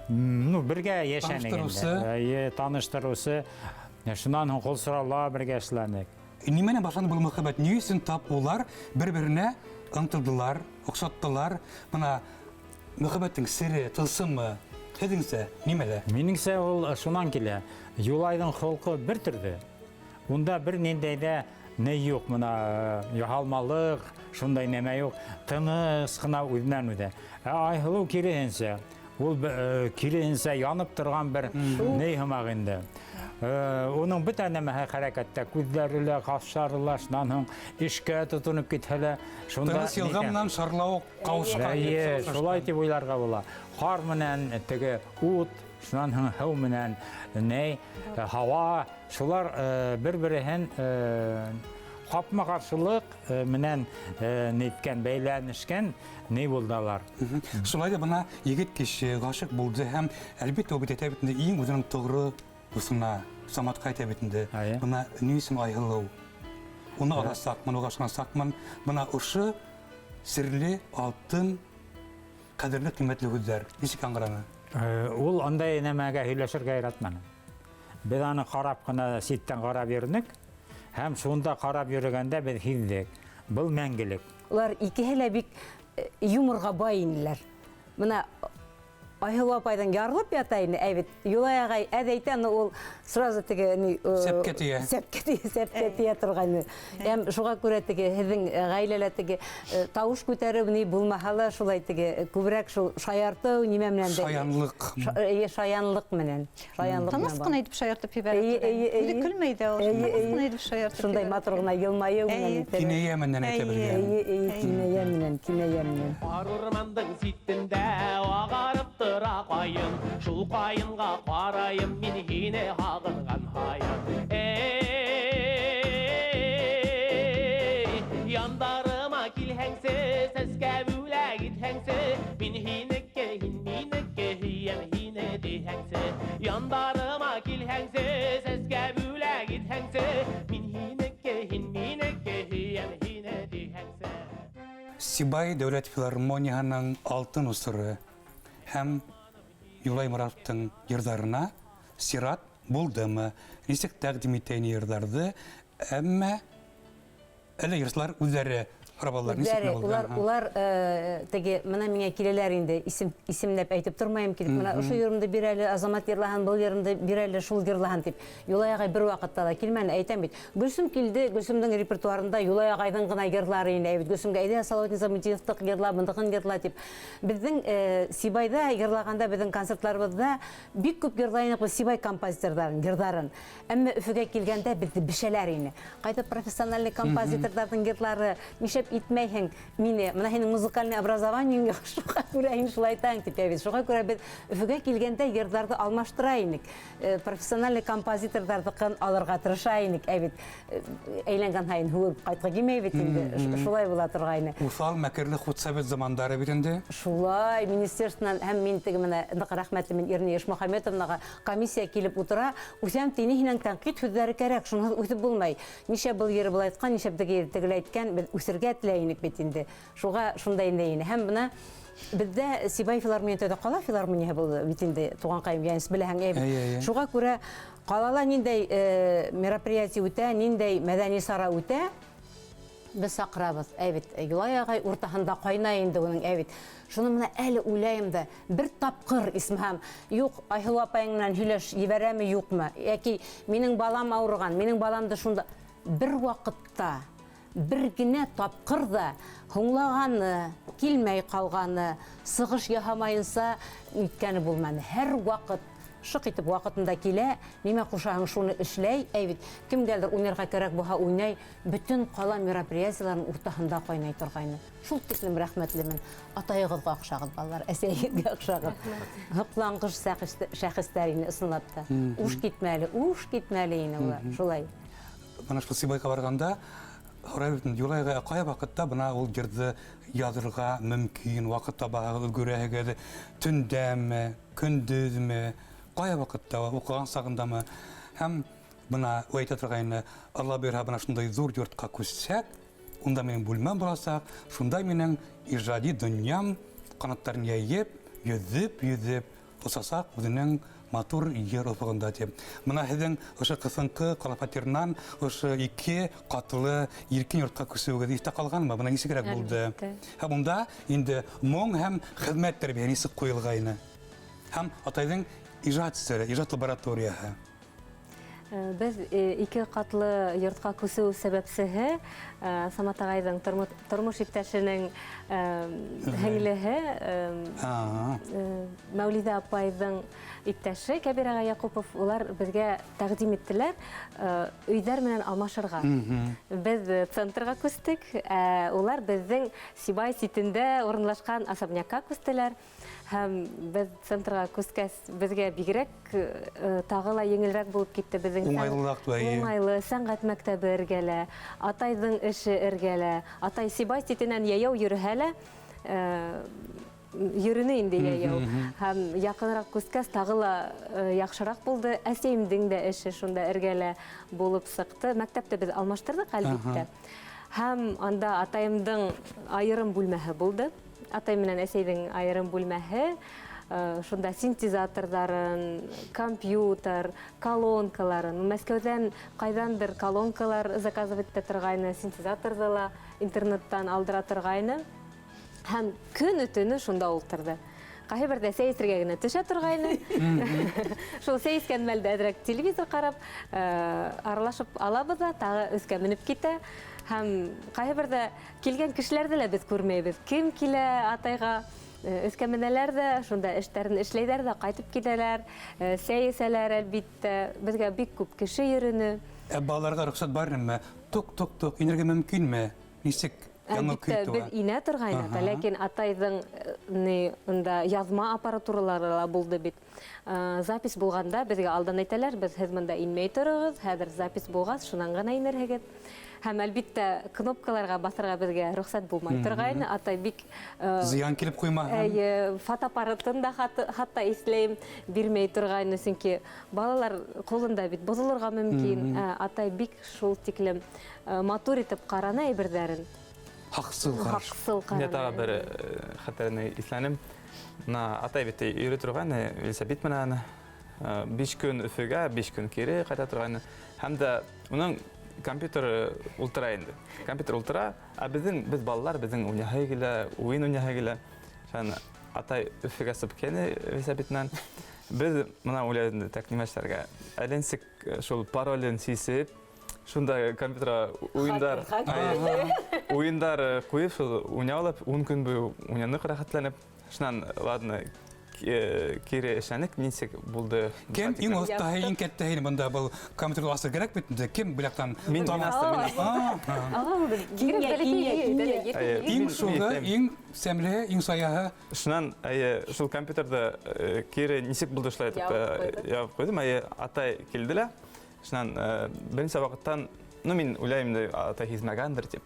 бергә яшәнегендә, таныштырусы, шуннан һоң кул сораулар бергә эшләнек. Немене башланды бұл мұхаббат? Не үшін тап олар бір-біріне ынтылдылар, оқшаттылар? Мына мұхаббаттың сірі, тылсымы, кәдіңсі, немелі? Меніңсе ол шунан келе. Юлайдың холқы бір түрді. Онда бір нендейде не yok мына яғалмалық, шундай неме yok. Тыныс қына өйдінен өйді. Айғылу керейінсе, ол керейінсе янып тұрған бір ней хымағынды. Оның бүт әнемәһе хәрәкәттә күҙләрелә, ҡаштарылар, шунан һуң эшкә тотонып китһәләр, шунда Тыныс йылғаннан шарлау ҡауышҡан. Шулай тип уйларға була. Ҡар менән теге ут, шунан һуң һыу менән һауа, шулар бер-береһен ҡапма-ҡаршылыҡ менән ниткән, бәйләнешкән ни булдылар. Шулай да бына егет кеше ғашиҡ булды һәм әлбиттә ул бит әйтә бит инде иң үҙенең тоғро дусына, Саматҡа әйтә бит инде. Бына ни өсөн Айһылыу? Уны аласаҡмын, уға ышанасаҡмын. Бына ошо серле, алтын, ҡәҙерле, ҡиммәтле һүҙҙәр. Нисек аңғараны? Ул андай нәмәгә һөйләшергә яратманы. Беҙ аны ҡарап ҡына ситтән ҡарап йөрөнөк, һәм шунда ҡарап йөрөгәндә беҙ һиҙҙек. Был мәңгелек. Улар икеһе лә бик юморға бай инеләр. Мына Айһылыу апайҙың ярылып ята ине, әйбит. Юлай ағай әҙәйтән ул сразу теге сәпкә тейә торғайны. Һәм шуға күрә теге һеҙҙең ғаиләлә теге тауыш күтәреп ни булмаһа ла шулай теге күберәк шул шаяртыу нимә менән дә. Шаянлыҡ менән. Тыныс ҡына итеп шаяртып ебәрә. Үҙе көлмәй ҙә ул. Тыныс ҡына итеп шаяртып. Шундай матур ғына йылмайыу менән. Кинәйә менән әйтә белгән. Кинәйә менән. Арурмандың ситендә ағарып тора қайын, шул қайынға қарайым мен хине ағынған хайын. Яндарыма килһәңсе, сәскә бүлә гитһәңсе, мен хинекке, минекке һием хине дихәңсе. Яндарыма килһәңсе, сәскә бүлә гитһәңсе, мен хинекке, минекке һием хине дихәңсе. Сибай дәүләт филармонияһының алтын усыры һәм Юлай Моратовтың йырҙарына сират булдымы? Нисек тәҡдим итәйне йырҙарҙы? Әммә әле йырсылар үҙҙәре һорабалар. Улар теге мына миңә киләләр инде, исемләп әйтеп тормайым килеп. Мына ошо йырымды бир әле, Азамат йырлаһын, был йырымды бир әле, шул йырлаһын дип. Юлай ағай бер ваҡытта да килмәне, әйтәм бит. Гөлсөм килде, Гөлсөмдөң репертуарында Юлай ағайҙың гына йырлары ине. Гөлсөмгә әйҙә Салауат Низамутдиновтың йырла, бындығын йырла дип. Беҙҙең Сибайда йырлаганда, беҙҙең концертларыбыҙҙа бик күп йырлайныҡ без Сибай композиторҙарын, йырҙарын. Әммә Өфөгә килгәндә беҙҙе бешәләр ине. Ҡайта профессиональный композиторҙарҙың йырлары, нишә нишеп итмәйһең мине, мына һинең музыкальный образованиең юк, шуға күрә һин шулай таң дип әйбез. Шуға күрә без Өфөгә килгәндә йырҙарҙы алмаштыра инек. Профессиональный композиторҙарҙыҡын алырға тырыша инек. Әйбит, әйләнгән һайын һуып ҡайтҡы килмәй бит инде. Шулай була торғайны. Уҫал мәкерле хутсовет замандары бит инде. Шулай, министерствонан һәм мин теге менә рәхмәтле мен Ирне Ишмөхәмәтовнаға комиссия килеп утыра. Үсәм тине һинең тәнҡит һүҙҙәре кәрәк, шуны үтеп булмай. Нишә был йыры был әйткән, нишә тегеләй әйткән, без үсергә теләй инек бит инде. Шуға шундай инде. Һәм бына бездә Сибай филармонияда ҡала филармонияһы булды бит инде, туғанҡайым Янис беләһең әйбит. Шуға күрә ҡалала ниндәй мероприятие үтә, ниндәй мәҙәни сара үтә, без саҡырабыҙ. Әйбит, Юлай ағай уртаһында ҡайнай инде уның, әйбит. Шуны менә әле уйлайым да, бер тапҡыр исмәһәм, юҡ, Айһылыу апайың менән һөйләш ебәрәме, юҡмы? Йәки минең балам ауырған, минең баламды шунда бер ваҡытта, бер генә тапҡыр да һуңлағаны, килмәй ҡалғаны, сығыш яһамайынса иткәне булманы. Һәр ваҡыт шыҡ итеп ваҡытында килә, нимә ҡушаһың шуны эшләй, әйбит, кемгәлдер уйнарға кәрәк булһа уйнай, бөтөн ҡала мероприятиеларын уртаһында ҡайнай торғайны. Шул тиклем рәхмәтлемен. Атайығыҙға оҡшағыҙ, балалар, әсәйегеҙгә оҡшағыҙ. Һоҡланғыш шәхестәр ине, ысынлап та. Уш китмәле ине улар, шулай. Бына шул Сибайға барғанда, Юлайға ҡайһы ваҡытта бына ул йырҙы яҙырға мөмкин, ваҡыт табаһығыҙ, өлгөрәһегеҙ, төндәме, көндөҙмө, ҡайһы ваҡытта, уҡыған сағындамы. Һәм бына әйтә торғайны, Алла бирһә, бына шундай ҙур йортҡа күсһәк, унда минең бүлмәм буласаҡ, шунда минең ижади донъям ҡанаттарын йәйеп, йөҙөп, осасаҡ үҙенең матур йыр офоғында тип. Мына һеҙҙең ошо ҡыҫынҡы ҡала фатирынан ошо 2 ҡатлы иркен йортҡа күсеүегеҙ иҫтә ҡалғанмы? Бына нисегерәк булды? Һәм унда инде моң һәм хеҙмәт тәрбиәһе нисек ҡуйылғайны? Һәм атайҙың ижад сере, ижад лабораторияһы. Без 2 ҡатлы йортҡа күсеү сәбәпсеһе Самат ағайҙың тормош иптәшенең һеңлеһе Мәүлиҙә апайҙың иптәше Кәбир ағай Яҡупов, улар беҙгә тәҡдим иттеләр өйҙәр менән алмашырға. Без центрға күстек, улар беҙҙең Сибай ситендә урынлашҡан особнякка күстеләр. Һәм без центрға күскәс, беҙгә бигерәк тағы ла еңелерәк булып китте беҙҙең уңайлы сәнғәт мәктәбе эргәлә, атайҙың эше эргәлә. Атай Сибай ситенән яяу йөрөһә лә, йөрөнө инде яяу. Һәм яҡыныраҡ күскәс, тағы ла яҡшыраҡ булды. Әсәйемдең дә эше шунда эргәлә булып сыҡты. Мәктәпте беҙ алмаштырҙыҡ, әлбиттә. Һәм анда атайымдың айырым бүлмәһе булды. Атай менән әсәйҙең айырым бүлмәһе, шунда синтезаторҙарын, компьютер, колонкаларын, Мәскәүҙән ҡайҙандыр колонкалар заказывать итә торғайны, синтезаторҙы ла интернеттан алдыра торғайны. Һәм көнө-төнө шунда ултырҙы. Ҡайһы берҙә сәйесергә генә төшә торғайны. Шул сәйескән мәлдә әҙерәк телевизор ҡарап, аралашып алабыҙ ҙа, тағы өҫкә менеп китә. Һәм ҡайһы берҙә килгән кешеләрҙе лә беҙ күрмәйбеҙ. Кем килә атайға, өҫкә менәләр ҙә, шунда эштәрен эшләйҙәр ҙә, ҡайтып китәләр, сәйесәләр, әлбиттә. Беҙгә бик күп кеше йөрөнө. Балаларға рөхсәт бармы? Тук, инергә мөмкинме? Нисек? Әлбиттә, беҙ инә торғайны, ләкин атайҙың яҙма аппаратуралары ла булды бит. Запись булғанда беҙгә алдан әйтәләр, беҙ һеҙ мында инмәй тороғоҙ, хәҙер запись булғас, шунан ғына инерһегеҙ. Һәм әлбиттә, кнопкаларға баҫырға беҙгә рөхсәт булмай торғайны. Атай бик... Зыян килеп ҡуймаһын. Фотоаппаратын да хатта иҫләйем бирмәй торғайны, сөнки балалар ҡулында бит боҙолорға мөмкин. Атай бик шул тиклем матур итеп ҡараны әйберҙәрен. Һаҡсыл ҡараш. Мен тағы бір хәтеріне исләнем. Атай бит үйрі тұрғаны, Велисабит менән 5 көн Өфөгә, 5 көн кире ҡайта торғайны. Һәм дә уның компьютер ултыра инде. Компьютер ултыра, ә біз балалар, біздің уйнаһы килә, уйын уйнаһы килә. Атай Өфөгә сығып кәне Велисабитнан. Біз мына уйлайдым тәҡдим эшләргә. Әленсек шул паролен сисеп, шунда компьютера уйындар ҡуйып, уйнап алып, 10 көн буйы уйнанып, рәхәтләнеп. Шунан, ладно, кире эшәнек нисек булды? Кем иң оста иң кәттә монда был компьютер асы кирәк бит инде. Кем беләктән? Мин Иң шулы, иң сәмле, иң саяһы. Шуннан шул компьютерда кире нисек булды шулай итеп ябып куйдым. Атай килделәр. Шуннан беренче вакыттан, мин уйлайм да атай хизмәгәндер дип.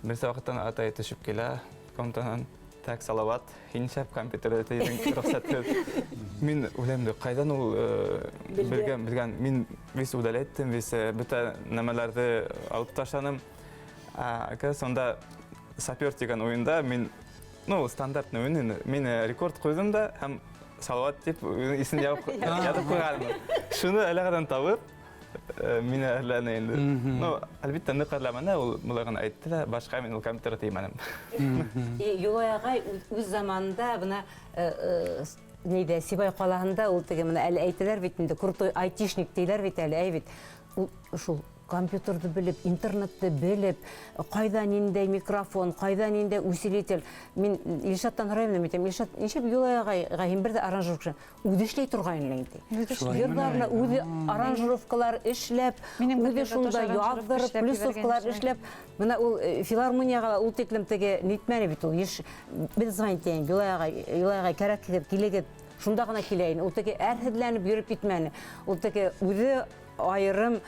Беренче вакыттан атай төшеп килә, комнатадан так салават, һинчәп компьютерда тегин рөхсәт итеп. Мин уйлайм да кайдан ул белгән, мин вис удалеттем, вис бөтә нәмәләрне алып ташланым. Сонда сапер дигән уенда мин стандарт уен, мин рекорд куйдым да һәм салават дип исен язып куйганмын. Шуны әлегәдән табып мин әрләнә инде. Әлбәттә ныкларламаны ул булган әйтте дә, башка мин ул компьютер теймәнем. Юлай агай үз заманында бuna нидә Сибай калаһында ул теге менә әле әйтәләр бит инде крутой айтишник диләр бит әле әйбит. Ул шул компьютерды белеп, интернетты белеп, кайда ниндәй микрофон, кайда ниндәй усилитель. Мин Илшаттан һорайм да, Илшат, ничә Юлай агайга бер дә аранжировка үзе эшләй торган инде. Йырларны үзе аранжировкалар эшләп, үзе шунда яздырып, плюсовкалар эшләп, менә ул филармонияга ул тиклем теге нитмәне бит ул. Без звонтен Юлай агай кирәк килегет, шунда гына киләйин. Ул теге әрһедләнеп йөреп китмәне. Ул теге үзе айрым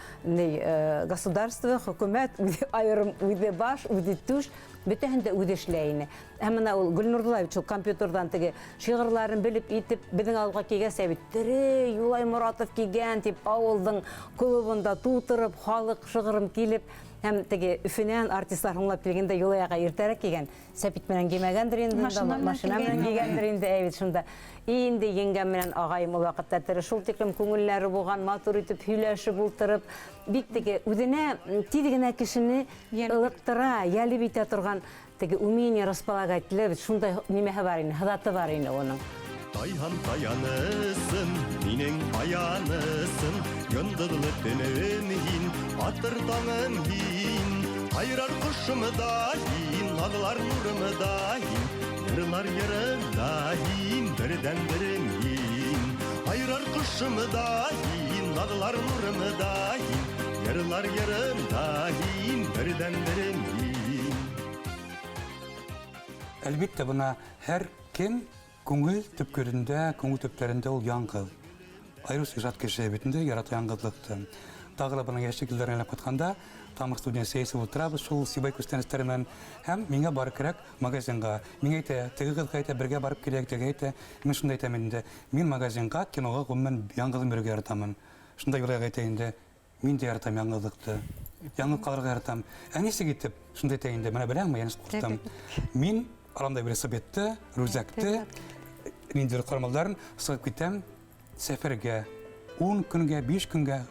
государство, хөкүмәт, айрым үзе баш, үзе түш, бөтәһендә үзе эшләйне. Әмма ул Гөлнурдуллаевич компьютердан теге шигырьләрен белеп итеп безнең алга килгән бит. Тире Юлай Моратов килгән дип авылның клубында тутырып, халык шигырым килеп, һәм теге Өфөнән артистлар һуңлап килгәндә Юлай ага иртәрәк килгән. Сәпит менән кимәгәндер инде, машина менән килгәндер инде, әйбит шунда. Инде еңгәм менән агаем ул вакытта тире шул тиклем күңелләре булган, матур итеп һөйләшеп ултырып, бик теге үзенә тиз генә кешене ылыктыра, ялып итә торган теге умение располагательле, шундай нимәһе бар инде, хадаты бар инде оның. Тайхан таянысın, mineng ayanısın, yıldızlı tünüm hin, atır tanım hin, ayrar kuşum dahin, nadılar nurum dahin, yırlar yarım dahin, birden birim hin, ayrar kuşum dahin, nadılar nurum dahin, yırlar yarım dahin, birden birim hin. Әлбәттә бuna һәр кем күңел төпкерендә, күңел төпләрендә ул яңгыл. Айрус ижад кеше битендә ярата яңгылыкты. Тагыла буның яшьлекләренә катканда, тамыр студия сәяси утырабыз шул Сибай күстәнәчләреннән һәм миңа бары кирәк магазинга. Миңа әйтә, теге кызга әйтә, бергә барып киләк, теге әйтә. Мин шунда әйтәм инде, мин магазинга, кинога гомумән яңгылын бергә яратамын. Шунда Юлай әйтә инде, мин дә яратам яңгылыкты. Яңгыл калырга яратам. Әнисе китеп, шунда әйтә инде, менә беләңме, янис куртам. Мин арамда велосипедты, рюкзакты, ниндер кармалларын сыгып китәм сәфәргә. 10 көнгә, 5 көнгә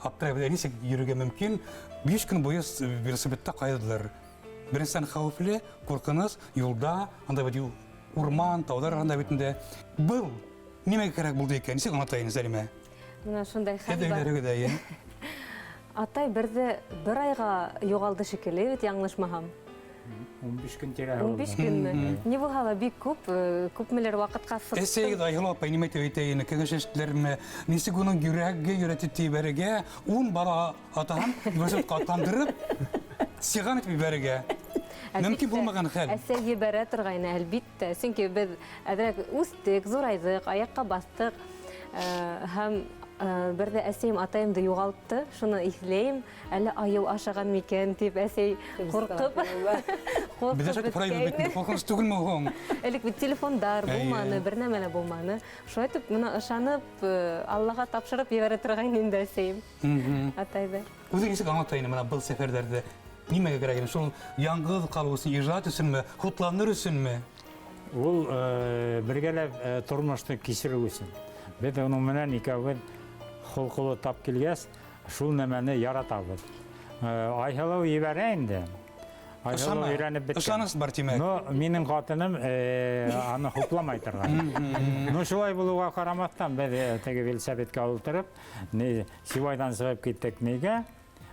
аптырап нисек йөрергә мөмкин. 5 көн буе велосипедта кайдылар. Беренчедән хәвефле, куркыныч, юлда, анда бит урман, таулар анда битендә. Был нимәгә кирәк булды икән? Нисек аңлатайын Сәлимә? Менә шундай хәл бар. Әдәләргә Атай бер айга югалды шикелле, бит яңлышмаһам. 15 көн тирә. 15 көнме? Не булгала бик күпмеләр вакытка сыкты. Әсәгә айгыла понимать итәйне, кәгәшәшләрме, нисек уның йөрәгегә йөрәтеп тибәргә, 10 бала атаһам, велосипед катандырып, сиган итеп бәргә. Мөмкин булмаган хәл. Әсәгә бәрә торгайны әлбәттә, чөнки без әдрәк үстек, зурайдык, аякка бастык. Һәм бер дә әсәем атаемды югалтты, шуны иҫләйем, әле айыл ашаган микән дип әсәй куркып. Без дә проект бит, куркыныч түгелме ул? Элек бит телефондар булманы, бер нәмәле булманы. Шулай итеп, моны ышанып, Аллага тапшырып ебәрә торган инде әсәем. Атайды. Үзе нисек аңлатайны менә был сәфәрдәрдә нимәгә кирәк? Шул яңгыл калу өчен, ижад өченме, хутланыр өченме? Ул бергәләп тормышны кичерү өчен. Без уның менән икәүбез холкылы тап килгәс, шул нәмәне яратабыз. Айһылу ебәрә инде. Айһылу өйрәнеп беткән. Ышаныс бар тимәк. Но минең хатыным аны хупламай торган. Ну шулай булуга карамастан без теге велосипедка утырып, Сибайдан чыгып киттек нигә?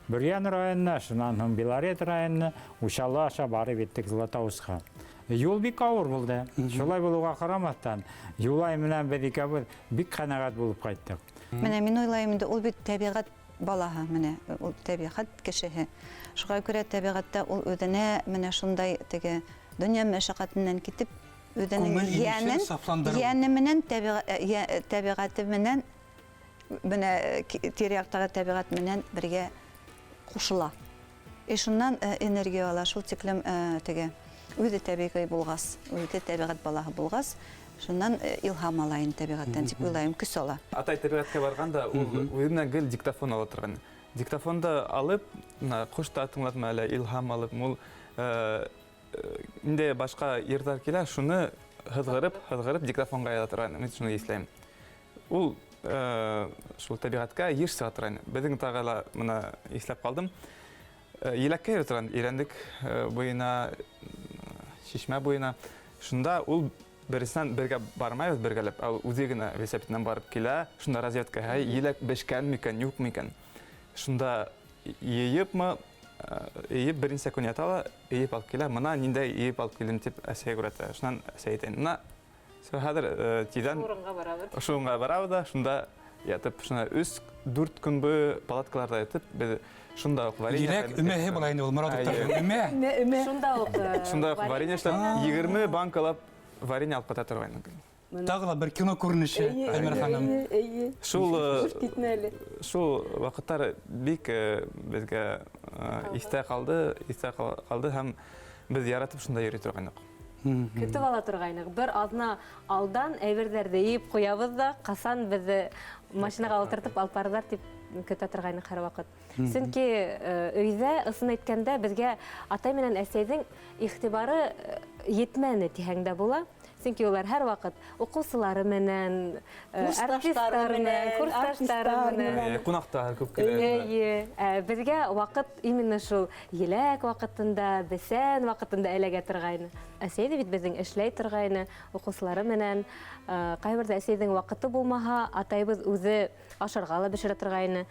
Бөрьян районына, шуннан һәм Белорет районына, Ушалы аша барып киттек Златоустка. Юл бик ауыр булды. Шулай булуга карамастан, Юлай менән без икәбез бик канагат булып кайттык. Менә мин уйлайм инде, ул бит табигать балаһы, менә ул табигать кешеһе. Шуңа күрә табигатьтә ул үҙенә менә шундай теге дөнья мәшәкатеннән китеп, үҙенең йәне менән табигаты менән менә тирә-яктагы табигать менән бергә кушыла. Шуннан энергия ала, шул тиклем теге үзе табигый булгас, үзе табигать балаһы булгас, шуннан илһам ала инде табигаттан дип уйлайм, көс ала. Атай табигатькә барганда ул үзенә гел диктофон ала торган. Диктофонды алып, кошта тыңлатма әле илһам алып, ул инде башка йырдар килә, шуны һыҙғырып диктофонга яза торган. Мин шуны исләйм. Ул шул табигатькә еш сыга торган. Безнең тагыла моны исләп калдым. Еләккә йөрә торган, ирәндек буена, шишмә буена. Шунда ул берсеннән бергә бармайбыз бергәләп, үзе генә рецептнан барып килә. Шунда разведкага еләк бешкән микән, юк микән. Шунда йыйыпмы, йыйып беренче секунд ятала, йыйып алып килә. Мына ниндәй йыйып алып килдем дип әсәгә күрәтә. Шуннан әсә әйтә. Мына хәзер тиздән шунга барабыз да, шунда ятып, шуна 3-4 көн буе палаткаларда ятып, без шунда ук варенье. Дирәк өмәһе була инде ул Моратовтар. Өмә. Шунда ук варенье эшләп, 20 банкалап варенье алып ката торган. Тагыла бер кино күренеше, Әлмәр ханым. Шул вакыттар бик безгә истә калды һәм без яратып шунда йөри торганбыз. Көтіп ала тұрғайнық. Бір алдына алдан әйбердерді ейіп қоябыз да, қасан бізді машинаға алдыртып алып барылар деп көтә тұрғайнық әр вақыт. Сөнки өйдә ысын әйткәндә безгә атай менән әсәйдің ихтибары етмәне тиһәңдә була. Сөнки улар һәр вакыт укучылары менән, артистлары менән, курсташтары менән, кунактар күп килә. Безгә вакыт именно шул еләк вакытында, бесән вакытында эләгә торгайны. Әсәй дә бит безнең эшләй торгайны, укучылары менән. Кайбердә әсәйнең вакыты булмаһа, атайбыз үзе ашарга ла бешерә торгайны.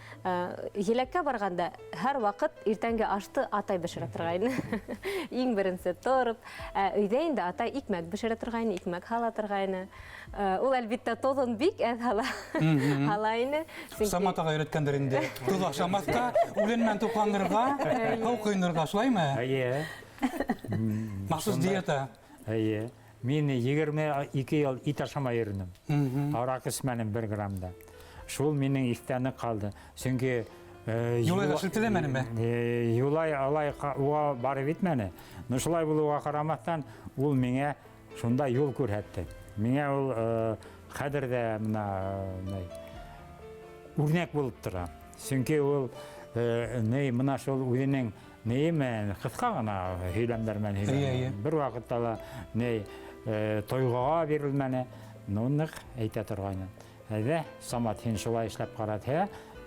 Еләккә барганда һәр вакыт иртәнге ашты атай бешерә торгайны. Иң беренче торып, өйдә инде атай икмәк бешерә торгайны, икмәк һала торгайны. Ул әлбиттә тозын бик әз һалайны. Саматага өйрәткәндер инде. Туз ашамаска, үләнмән тукланырга, һау койнырга, шулаймы? Әйе. Махсус диета. Әйе. Мин 22 ел ит ашамай йөрдем. Арак эчмәдем 1 грамда. Шул минең истәне калды. Чөнки Юлайга шелтеләмәнеме? Юлай алай уга барып битмәне. Ну шулай булуга карамастан ул миңа шунда юл күрһәтте. Миңа ул хәдердә менә үрнәк булып тора. Чөнки ул менә шул үзенең неймен кыска гына һөйләмдәр менән бер вакытта ла тойгага бирелмәне, нык әйтә торган. Әйдә, Самат һин шулай эшләп карат,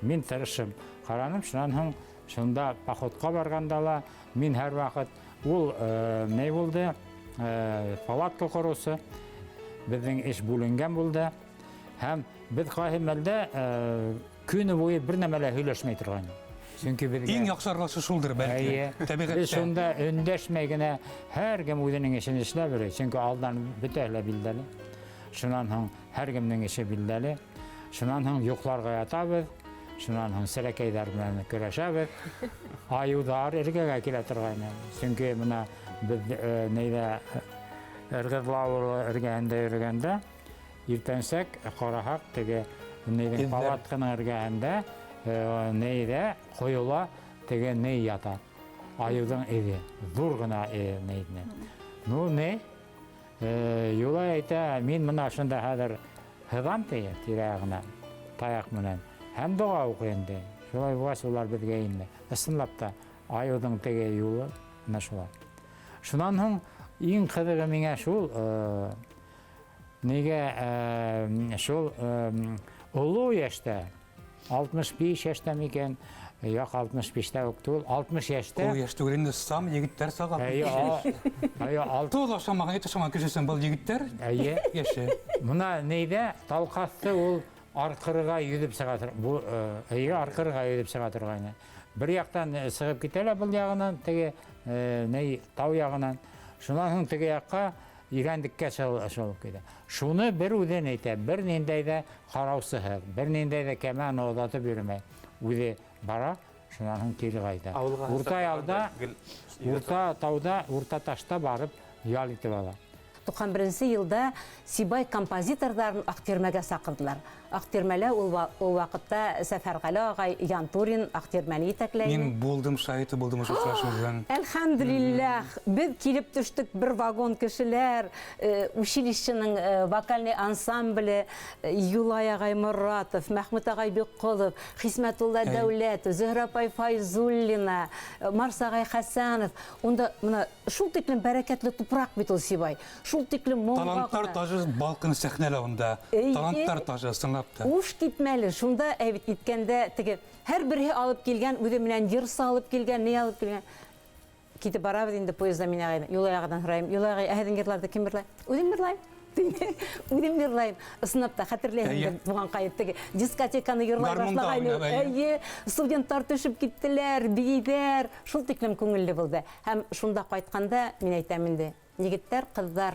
мин тырышып караным, шуннан һуң шунда походка барганда ла мин һәр вакыт ул не булды, палатка корысы безнең эш бүленгән булды һәм без кайһымәлдә көне буе бер нәмәлә һөйләшмәй торган. Чөнки безгә иң яхшы аралашу шулдыр бәлки. Табигатьтә шунда өндәшмәй генә һәркем үзенең эшен эшләп бирә. Чөнки алдан бөтәһе билдәле. Шуннан һуң һәркемнең эше билдәле. Шуннан һуң йокларга ятабыз. Шуннан һуң сәләкәйләр белән көрәшәбез. Аюдар эргәгә килә торган. Чөнки менә без нәйдә эргәләү эргәндә йөргәндә иртәнсәк карахак теге нәйдә палатканың эргәндә нейде коюла теге ней ята. Аюдың эге, зур гына нейдне. Ну не? Юлай әйтә, мин мына шунда хәзер һыҙам тие тирәгенә таяк менән. Һәм дуа укыйм ди. Шулай булгач улар безгә инде. Ысынлап та аюдың теге юлы менә шулай. Шуннан һуң иң кызыгы миңа шул нигә шул олу яшьтә 65 яшьтә микән, як 65-тә үк түгел, 60 яшьтә. Ул яшь түгел инде сам егеттәр сагат. Туз ашамаган, ит ашамаган кешесен был егеттәр. Әйе. Яше. Мона нейдә талкасты ул аркырыга йөзеп чыга тор. Бу аркырыга йөзеп чыга торган. Бер яктан сыгып китәләр бул ягынан, теге ней тау ягынан. Шунан һуң теге якка ирәндеккә шалып китә. Шуны бер үҙен әйтә, бер ниндәй дә ҡараусыһыҙ, бер ниндәй дә кәмә оҙатып йөрөмәй. Үҙе бара, шунан һуң кире ҡайта. Урта ялда, урта тауда, урта ташта барып ял итеп ала. 91 елда Сибай композиторларын Аҡтирмәгә саҡырҙылар. Аҡтирмәлә ул ваҡытта Сәфәрғәле ағай Янтурин Аҡтирмәне етәкләй. Мин булдым, шаһиты булдым ошо очрашыуҙың. Әлхәмдулиллах, беҙ килеп төштөк бер вагон кешеләр, училищеның вокальный ансамбле, Юлай ағай Моратов, Мәхмүт ағай Бекҡолов, Хисмәтулла Дәүләтов, Зөһрә апай Файзуллина, Марс ағай Хәсәнов. Унда шул тиклем бәрәкәтле тупраҡ бит ул Сибай. Шул тиклем моңға Таланттар тажы балҡын сәхнәләүендә. Таланттар тажы сыңлап та. Уш китмәле, шунда әйбит иткәндә теге һәр береһе алып килгән, үҙе менән йырсы алып килгән, не алып килгән. Китеп барабыҙ инде поездда мин ағайҙан. Юлай ағайҙан һорайым. Юлай ағай, һеҙҙең йырларҙы кем йырлай? Үҙем йырлайым. Үҙем йырлайым. Ысынлап та хәтерләйһең туған ҡайып теге дискотеканы йырлай башлағайны. Студенттар төшөп киттеләр, бейҙәр. Шул тиклем күңелле булды. Һәм шунда ҡайтҡанда мин әйтәм инде, егеттәр, ҡыҙҙар,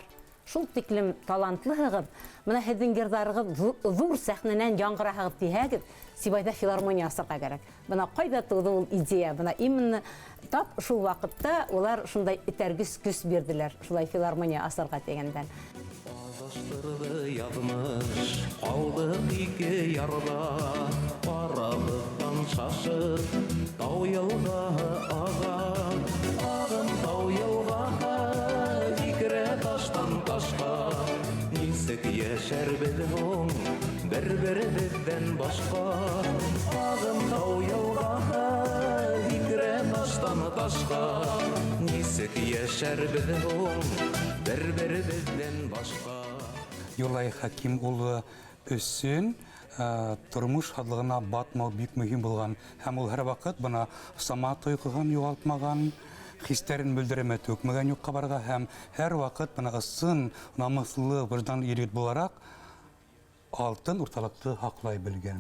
шул тиклем талантлыһығыҙ, бына һеҙҙең йырҙарығыҙ ҙур сәхнәнән яңғыраһығыҙ тиһәгеҙ, Сибайҙа филармония асырға кәрәк. Бына ҡайҙа тыуҙы ул идея, бына именно тап шул ваҡытта улар шундай этәргес көс бирҙеләр, шулай филармония асырға тигәндән. Аҙаштырҙы яҙмыш, ҡалдыҡ ике ярҙа, ҡарабыҙҙан шашып, тау йылғаһы аға, ағым тау йылғаһы, һикерә таштан ташҡа, нисек йәшәрбеҙ һуң, бер-беребеҙҙән башҡа, ағым тау йылғаһы, һикерә таштан ташҡа, нисек йәшәрбеҙ һуң, бер-беребеҙҙән башҡа. Юлай Хәким улы өсөн тормош һаҙлығына батмау бик мөһим булған. Һәм ул һәр ваҡыт бына сама тойғоһон юғалтмаған, хистәрен белдеремә түкмәгән юҡҡа барға һәм һәр ваҡыт бына ысын, намыҫлы, выждан егет булараҡ алтын урталыҡты һаҡлай белгән.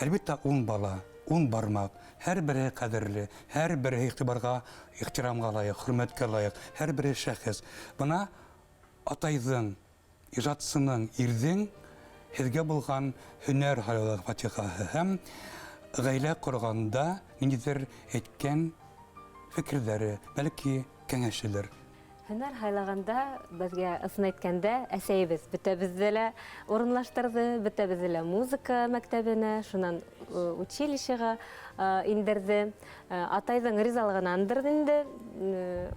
Әлбиттә, 10 бала, 10 бармаҡ, һәр береһе ҡәҙерле, һәр береһе иғтибарға, ихтирамға лайыҡ, хөрмәткә лайыҡ, һәр береһе шәхес. Бына атайҙың, ижадсының, ирҙең һеҙгә булған һөнәр һайлығы фатихаһы һәм ғаилә ҡорғанда ниндәйҙер әйткән фекерҙәре, бәлки кәңәшелер. Һөнәр һайлағанда беҙгә ысын әйткәндә әсәйебеҙ бөтәбеҙҙе лә урынлаштырҙы, бөтәбеҙҙе лә музыка мәктәбенә, шунан училищеға индерҙе. Атайҙың ризалығынандыр инде,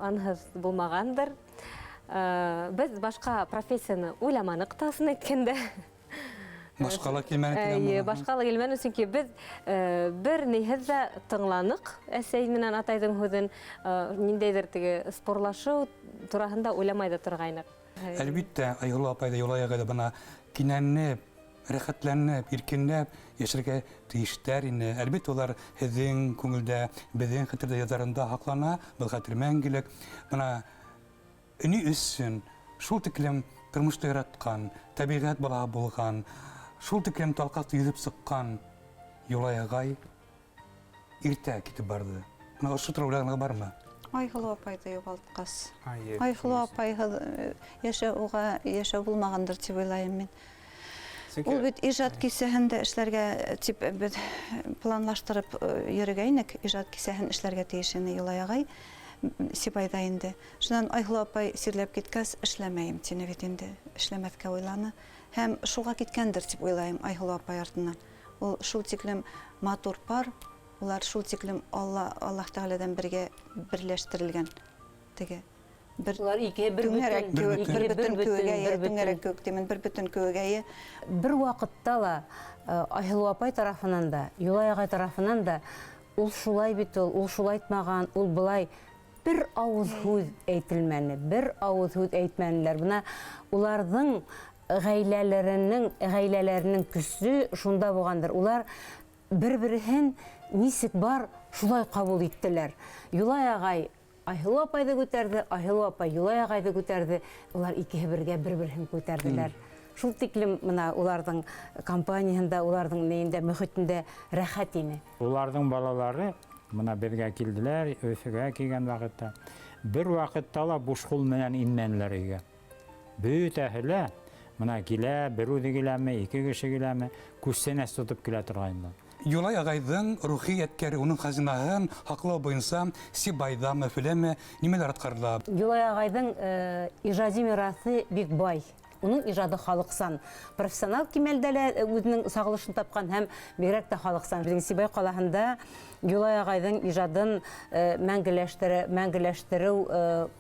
анһыҙ булмағандыр. Без башҡа профессияны уйламаныҡ та, ысын әйткәндә. Башҡала килмәне. Башҡала килмәне, сөнки беҙ бер ниһеҙ ҙә тыңланыҡ әсәй менән атайҙың һүҙен, ниндәйҙер теге спорлашыу тураһында уйламай ҙа торғайныҡ. Әлбиттә, Айғоло апайҙа, Юлай ағайҙа бына кинәнеп, рәхәтләнеп, иркенләп йәшәргә тейештәр ине. Әлбиттә, улар һеҙҙең күңелдә, беҙҙең хәтерҙә яҙарында һаҡлана, был хәтер мәңгелек. Бына өни өсөн шул тиклем тормошто яратҡан, тәбиғәт балаһы булған, шул тиклем талҡаҫты йөҙөп сыҡҡан Юлай ағай иртә китеп барды. Бына ошо тура уйлағанға бармы? Айғоло апайҙы юғалтҡас. Айғоло апайһыҙ йәшәү булмағандыр тип уйлайым мин. Ул бит ижад кисәһендә эшләргә тип беҙ планлаштырып йөрөгәйнек, ижад кисәһен эшләргә тейеш ине Юлай ағай. Сибайҙа инде. Шунан Айғоло апай сирләп киткәс, эшләмәйем тине бит инде. Эшләмәҫкә уйланы. Һәм шуға киткәндер тип уйлайым Айғоло апай артынан. Ул шул тиклем матур пар, улар шул тиклем Аллаһ Тәғәләдән бергә берләштерелгән. Теге Улар икеһе бер бөтөн көөгәйе. Бер ваҡытта ла Айғоло апай тарафынан да, Юлай ағай тарафынан да ул шулай бит ул шулайтмаған, ул былай бер ауыз һүҙ әйтелмәне, бер ауыз һүҙ әйтмәнеләр. Бына уларҙың ғаиләләренең көсө шунда булғандыр. Улар бер-береһен нисек бар шулай ҡабул иттеләр. Юлай ағай Айғоло апайҙы күтәрҙе, Айғоло апай Юлай ағайҙы күтәрҙе. Улар икеһе бергә бер-береһен күтәрҙеләр. Шул тиклем мына уларҙың компанияһында, уларҙың нейендә, мөхитендә рәхәт ине. Уларҙың балалары мына беҙгә килделәр, Өфөгә килгән ваҡытта. бер вакытта ла буш кул менән инмәнеләр өйгә. Бөтәһелә мына килә, бер үзе киләме, ике кеше киләме, күсенәс тотып килә торгайны. Юлай агайдың рухи яткәре, уның хазинаһын һаклау буенча Сибайдамы, Филеме нимәләр аткарыла? Юлай агайдың ижади мирасы бик бай. Уның ижады халыксан. Профессионал кимәлдә үзенең сагылышын тапкан һәм бигрәк тә халыксан. Безнең Сибай калаһында Юлай агайдың ижадын мәңгеләштерү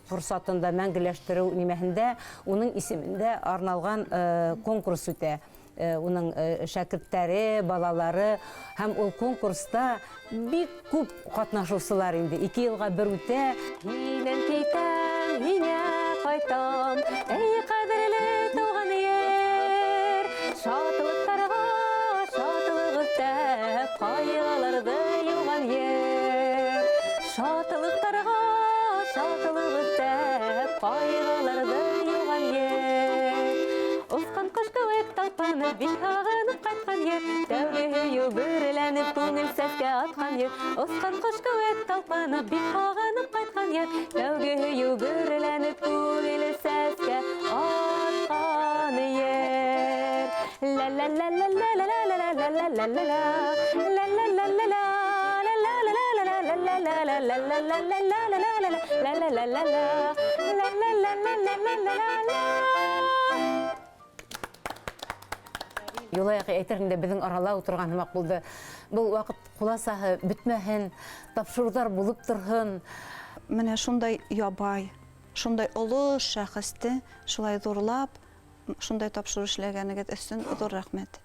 фурсатында, мәңгеләштерү нимәһендә уның исемендә арналган конкурс үтә. Уның шәкертләре, балалары һәм ул конкурста бик күп катнашучылар инде. 2 елга бер үтә. Һинән китәм, һиңә кайтам, әй кадерле туган ер. Шатлыктарга шатлык өстәп, кайгыларда юган ер. Шатлыктарга шатлык өстәп, кайгыларда юган ер. Узган кыш кеүек талпанып, бик һагынып кайткан ер. Тәүге һөю бөреләнеп, күңел сәскә аткан ер. Узган кыш кеүек талпанып, бик һагынып кайткан ер. Тәүге һөю бөреләнеп, күңел сәскә аткан ер. Ла ла ла ла ла ла ла ла ла ла ла ла ла ла ла ла ла ла. Юлай агай әйтергәндә безнең арала утырган һымак булды. Бу вакыт куласаһы бетмәһен, тапшырудар булып торһын. Менә шундай ябай, шундай олы шәхесте шулай зурлап, шундай тапшыру эшләгәнегез өчен зур рәхмәт.